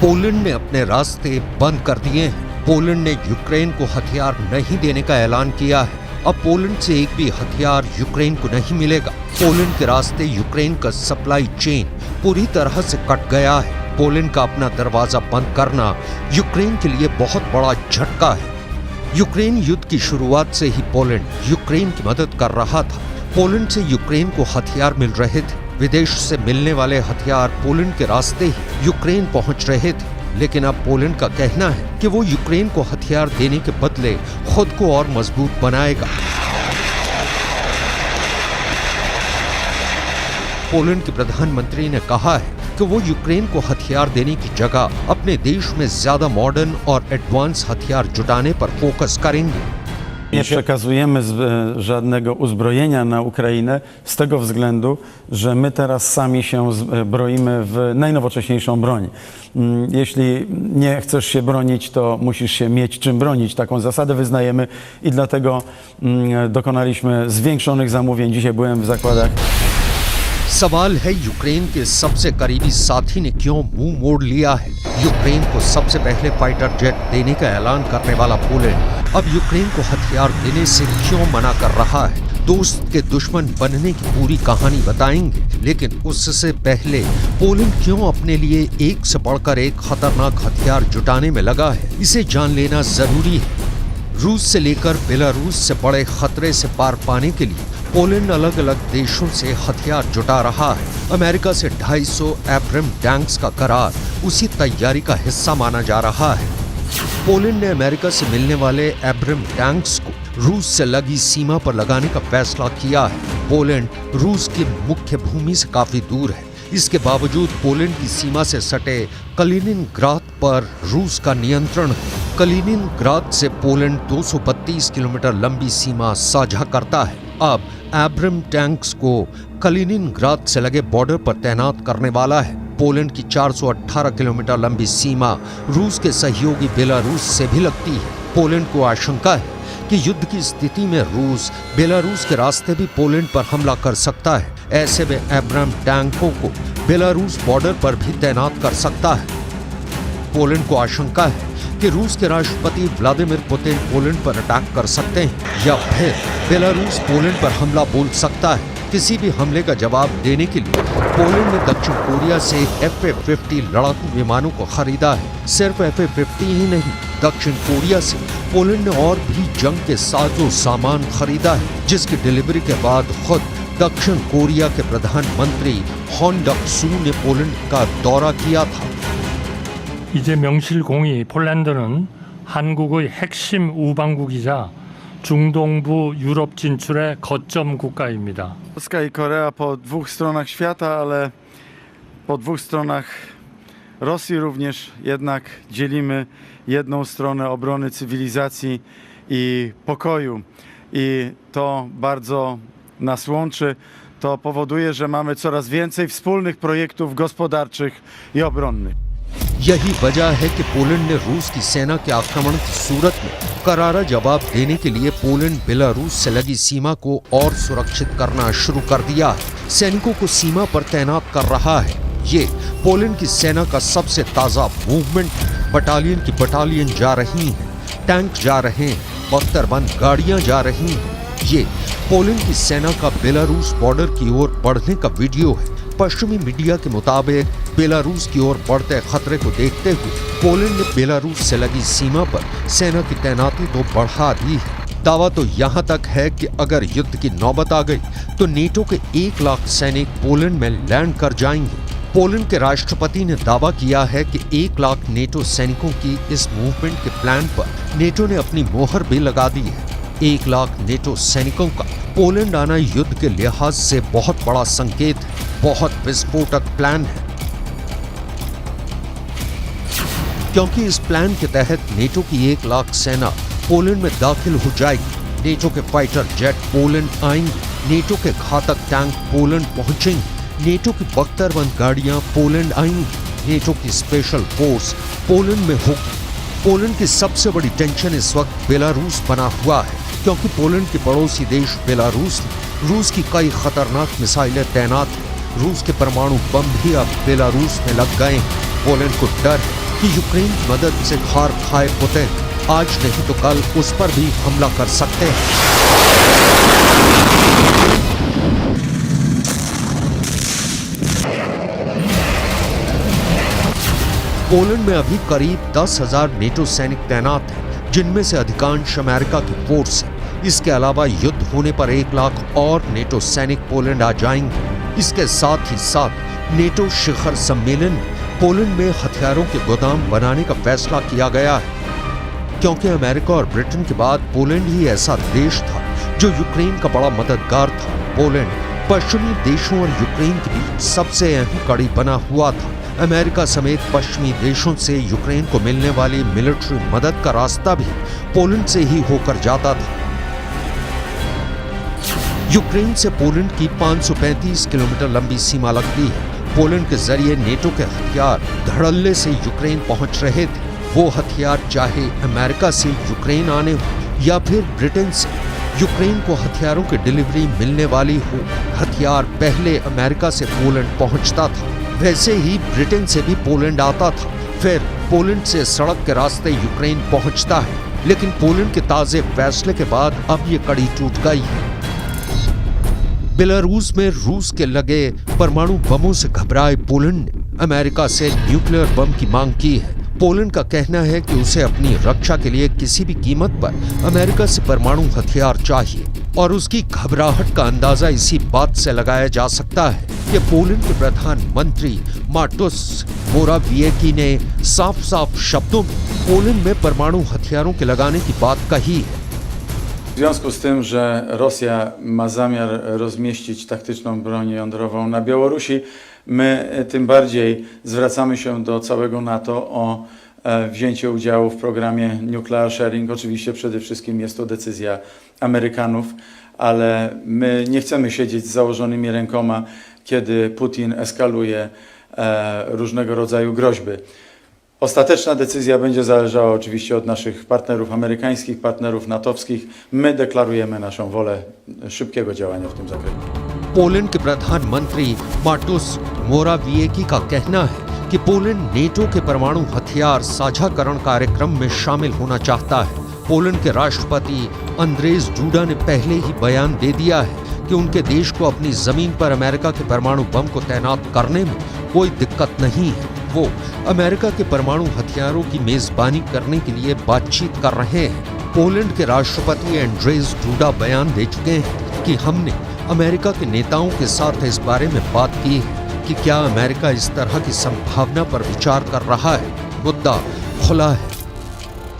Poland ने अपने रास्ते बंद कर दिए हैं। पोलैंड ने यूक्रेन को हथियार नहीं देने का ऐलान किया है। अब पोलैंड से एक भी हथियार यूक्रेन को नहीं मिलेगा। पोलैंड के रास्ते यूक्रेन का सप्लाई चेन पूरी तरह से कट गया है। पोलैंड का अपना दरवाजा बंद करना यूक्रेन के लिए बहुत बड़ा झटका है। यूक्रेन युद्ध की शुरुआत से ही पोलैंड यूक्रेन की मदद कर रहा था। पोलैंड से यूक्रेन को हथियार मिल रहे थे। विदेश से मिलने वाले हथियार पोलैंड के रास्ते ही यूक्रेन पहुंच रहे थे। लेकिन अब पोलैंड का कहना है कि वो यूक्रेन को हथियार देने के बदले खुद को और मजबूत बनाएगा। पोलैंड के प्रधानमंत्री ने कहा है कि वो यूक्रेन को हथियार देने की जगह अपने देश में ज्यादा मॉडर्न और एडवांस हथियार जुटाने पर फोकस करेंगे। Nie przekazujemy żadnego uzbrojenia na Ukrainę z tego względu, że my teraz sami się broimy w najnowocześniejszą broń. Jeśli nie chcesz się bronić, to musisz się mieć czym bronić. Taką zasadę wyznajemy i dlatego dokonaliśmy zwiększonych zamówień. Dzisiaj byłem w zakładach. सवाल है Ukraine के सबसे करीबी साथी ने क्यों मुंह मोड़ लिया है। यूक्रेन को सबसे पहले फाइटर जेट देने का ऐलान करने वाला पोलैंड अब यूक्रेन को हथियार देने से क्यों मना कर रहा है। दोस्त के दुश्मन बनने की पूरी कहानी बताएंगे, लेकिन उससे पहले पोलैंड क्यों अपने लिए एक से बढ़कर एक खतरनाक हथियार जुटाने में लगा है, इसे जान लेना जरूरी है। रूस से लेकर बेलारूस से बड़े खतरे से पार पाने के लिए पोलैंड अलग अलग देशों से हथियार जुटा रहा है। अमेरिका से 250 एब्रम टैंक्स का करार उसी तैयारी का हिस्सा माना जा रहा है। पोलैंड ने अमेरिका से मिलने वाले एब्रम टैंक्स को रूस से लगी सीमा पर लगाने का फैसला किया है। पोलैंड रूस की मुख्य भूमि से काफी दूर है। इसके बावजूद पोलैंड की सीमा से सटे कलिनिनग्राद पर रूस का नियंत्रण है। कलिनिनग्राद से पोलैंड 232 किलोमीटर लंबी सीमा साझा करता है। अब एब्रम टैंक्स को कलिनिनग्राद से लगे बॉर्डर पर तैनात करने वाला है। पोलैंड की 418 किलोमीटर लंबी सीमा रूस के सहयोगी बेलारूस से भी लगती है। पोलैंड को आशंका है कि युद्ध की स्थिति में रूस बेलारूस के रास्ते भी पोलैंड पर हमला कर सकता है। ऐसे में एब्रम टैंकों को बेलारूस बॉर्डर पर भी तैनात कर सकता है। पोलैंड को आशंका है कि रूस के राष्ट्रपति व्लादिमीर पुतिन पोलैंड पर अटैक कर सकते हैं या फिर बेलारूस पोलैंड पर हमला बोल सकता है। किसी भी हमले का जवाब देने के लिए पोलैंड ने दक्षिण कोरिया से F-50 लड़ाकू विमानों को खरीदा है। सिर्फ F-50 ही नहीं, दक्षिण कोरिया से पोलैंड ने और भी जंग के साजो सामान खरीदा है, जिसकी डिलीवरी के बाद खुद दक्षिण कोरिया के प्रधानमंत्री हॉन डक-सू ने पोलैंड का दौरा किया था। 이제 명실공히 폴란드는 한국의 핵심 우방국이자 중동부 유럽 진출의 거점 국가입니다. Polska i Korea po dwóch stronach świata, ale po dwóch stronach Rosji również jednak dzielimy jedną stronę obrony cywilizacji i pokoju. I to bardzo nas łączy. To powoduje, że mamy coraz więcej wspólnych projektów gospodarczych i obronnych. यही वजह है कि Poland ने रूस की सेना के आक्रमण की सूरत में करारा जवाब देने के लिए पोलैंड बेलारूस से लगी सीमा को और सुरक्षित करना शुरू कर दिया है। सैनिकों को सीमा पर तैनात कर रहा है। ये पोलैंड की सेना का सबसे ताजा मूवमेंट। बटालियन की बटालियन जा रही हैं, टैंक जा रहे हैं, बख्तरबंद गाड़ियां जा रही हैं। ये पोलैंड की सेना का बेलारूस बॉर्डर की ओर बढ़ने का वीडियो है। पश्चिमी मीडिया के मुताबिक बेलारूस की ओर बढ़ते खतरे को देखते हुए पोलैंड ने बेलारूस से लगी सीमा पर सेना की तैनाती तो बढ़ा दी है। दावा तो यहाँ तक है कि अगर युद्ध की नौबत आ गई तो नेटो के 1 लाख सैनिक पोलैंड में लैंड कर जाएंगे। पोलैंड के राष्ट्रपति ने दावा किया है कि 1 लाख नेटो सैनिकों की इस मूवमेंट के प्लान पर नेटो ने अपनी मोहर भी लगा दी है। 1 लाख नेटो सैनिकों का पोलैंड आना युद्ध के लिहाज से बहुत बड़ा संकेत है, बहुत विस्फोटक प्लान है। क्योंकि इस प्लान के तहत नेटो की 1 लाख सेना पोलैंड में दाखिल हो जाएगी। नेटो के फाइटर जेट पोलैंड आएंगे, नेटो के घातक टैंक पोलैंड पहुंचेंगे, नेटो की बख्तरबंद गाड़ियां पोलैंड आएंगी, नेटो की स्पेशल फोर्स पोलैंड में होगी। पोलैंड की सबसे बड़ी टेंशन इस वक्त बेलारूस बना हुआ है, क्योंकि पोलैंड के पड़ोसी देश बेलारूस में रूस की कई खतरनाक मिसाइलें तैनात हैं। रूस के परमाणु बम भी अब बेलारूस में लग गए हैं। पोलैंड को डर है कि यूक्रेन की मदद से खार खाए पुतिन आज नहीं तो कल उस पर भी हमला कर सकते हैं। पोलैंड में अभी करीब 10,000 नेटो सैनिक तैनात हैं, जिनमें से अधिकांश अमेरिका की फोर्स है। इसके अलावा युद्ध होने पर 1 लाख और नेटो सैनिक पोलैंड आ जाएंगे। इसके साथ ही साथ नेटो शिखर सम्मेलन में पोलैंड में हथियारों के गोदाम बनाने का फैसला किया गया है, क्योंकि अमेरिका और ब्रिटेन के बाद पोलैंड ही ऐसा देश था जो यूक्रेन का बड़ा मददगार था। पोलैंड पश्चिमी देशों और यूक्रेन के बीच सबसे अहम कड़ी बना हुआ था। अमेरिका समेत पश्चिमी देशों से यूक्रेन को मिलने वाली मिलिट्री मदद का रास्ता भी पोलैंड से ही होकर जाता था। यूक्रेन से पोलैंड की 535 किलोमीटर लंबी सीमा लगती है। पोलैंड के जरिए नेटो के हथियार धड़ल्ले से यूक्रेन पहुंच रहे थे। वो हथियार चाहे अमेरिका से यूक्रेन आने हो या फिर ब्रिटेन से यूक्रेन को हथियारों की डिलीवरी मिलने वाली हो, हथियार पहले अमेरिका से पोलैंड पहुंचता था। वैसे ही ब्रिटेन से भी पोलैंड आता था, फिर पोलैंड से सड़क के रास्ते यूक्रेन पहुंचता है। लेकिन पोलैंड के ताजे फैसले के बाद अब ये कड़ी टूट गई है। बेलारूस में रूस के लगे परमाणु बमों से घबराए पोलैंड ने अमेरिका से न्यूक्लियर बम की मांग की है। पोलैंड का कहना है कि उसे अपनी रक्षा के लिए किसी भी कीमत पर अमेरिका से परमाणु हथियार चाहिए, और उसकी घबराहट का अंदाजा इसी बात से लगाया जा सकता है कि पोलैंड के प्रधानमंत्री माटोस मोराविएकी ने साफ साफ शब्दों में पोलैंड में परमाणु हथियारों के लगाने की बात कही है। W związku z tym, że Rosja ma zamiar rozmieścić taktyczną broń jądrową na Białorusi, my tym bardziej zwracamy się do całego NATO o wzięcie udziału w programie Nuclear Sharing. Oczywiście przede wszystkim jest to decyzja Amerykanów, ale my nie chcemy siedzieć z założonymi rękoma, kiedy Putin eskaluje różnego rodzaju groźby. Ostateczna decyzja będzie zależała oczywiście od naszych partnerów amerykańskich, partnerów natowskich. My deklarujemy naszą wolę szybkiego działania w tym zakresie. Poland के प्रधानमंत्री Matos मोराविएकी का कहना है कि Poland NATO के परमाणु हथियार साझाकरण कार्यक्रम में शामिल होना चाहता है। पोलैंड के राष्ट्रपति अंद्रेज डूडा ने पहले ही बयान दे दिया है कि उनके देश को अपनी जमीन पर अमेरिका के परमाणु बम को तैनात करने में कोई दिक्कत नहीं है। वो अमेरिका के परमाणु हथियारों की मेजबानी करने के लिए बातचीत कर रहे हैं। पोलैंड के राष्ट्रपति एंड्रेज डूडा बयान दे चुके हैं कि हमने अमेरिका के नेताओं के साथ इस बारे में बात की है कि क्या अमेरिका इस तरह की संभावना पर विचार कर रहा है। मुद्दा खुला है।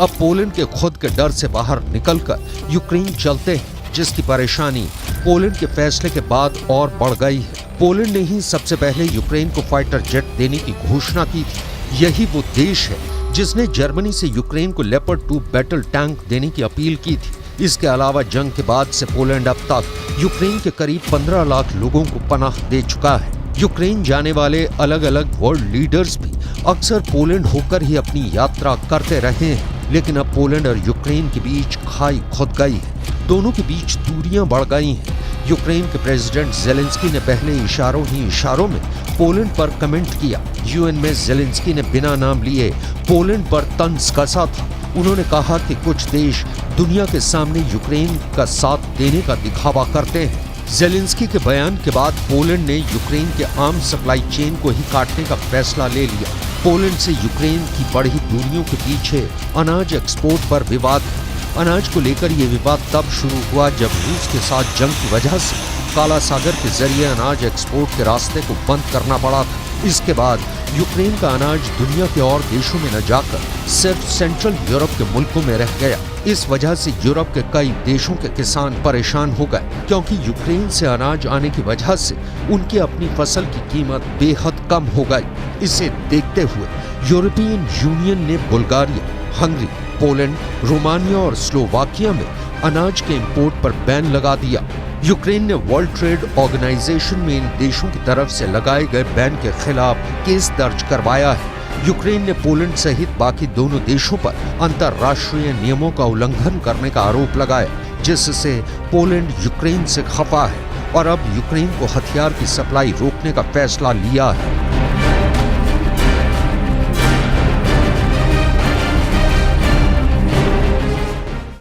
अब पोलैंड के खुद के डर से बाहर निकलकर यूक्रेन चलते हैं, जिसकी परेशानी पोलैंड के फैसले के बाद और बढ़ गई है। पोलैंड ने ही सबसे पहले यूक्रेन को फाइटर जेट देने की घोषणा की थी। यही वो देश है जिसने जर्मनी से यूक्रेन को लेपर्ड 2 बैटल टैंक देने की अपील की थी। इसके अलावा जंग के बाद से पोलैंड अब तक यूक्रेन के करीब 15 लाख लोगों को पनाह दे चुका है। यूक्रेन जाने वाले अलग अलग वर्ल्ड लीडर्स भी अक्सर पोलैंड होकर ही अपनी यात्रा करते रहे हैं, लेकिन अब पोलैंड और यूक्रेन के बीच खाई खुद गई है। दोनों के बीच दूरियां बढ़ गई हैं। यूक्रेन के प्रेसिडेंट जेलेंस्की ने पहले इशारों में पोलैंड पर कमेंट किया। यूएन में जेलेंस्की ने बिना नाम लिए पोलैंड पर तंज कसा था। उन्होंने कहा कि कुछ देश दुनिया के सामने यूक्रेन का साथ देने का दिखावा करते हैं। जेलेंस्की के बयान के बाद पोलैंड ने यूक्रेन के आर्म सप्लाई चेन को ही काटने का फैसला ले लिया। पोलैंड से यूक्रेन की बढ़ी दूरियों के पीछे अनाज एक्सपोर्ट पर विवाद है। अनाज को लेकर ये विवाद तब शुरू हुआ जब रूस के साथ जंग की वजह से काला सागर के जरिए अनाज एक्सपोर्ट के रास्ते को बंद करना पड़ा था। इसके बाद यूक्रेन का अनाज दुनिया के और देशों में न जाकर सिर्फ सेंट्रल यूरोप के मुल्कों में रह गया। इस वजह से यूरोप के कई देशों के किसान परेशान हो गए, क्योंकि यूक्रेन से अनाज आने की वजह से उनकी अपनी फसल की कीमत बेहद कम हो गई। इसे देखते हुए यूरोपियन यूनियन ने बुल्गारिया, हंगरी, पोलैंड, रोमानिया और स्लोवाकिया में अनाज के इंपोर्ट पर बैन लगा दिया। यूक्रेन ने वर्ल्ड ट्रेड ऑर्गेनाइजेशन में इन देशों की तरफ से लगाए गए बैन के खिलाफ केस दर्ज करवाया है। यूक्रेन ने पोलैंड सहित बाकी दोनों देशों पर अंतर्राष्ट्रीय नियमों का उल्लंघन करने का आरोप लगाया, जिससे पोलैंड यूक्रेन से खफा है और अब यूक्रेन को हथियार की सप्लाई रोकने का फैसला लिया है।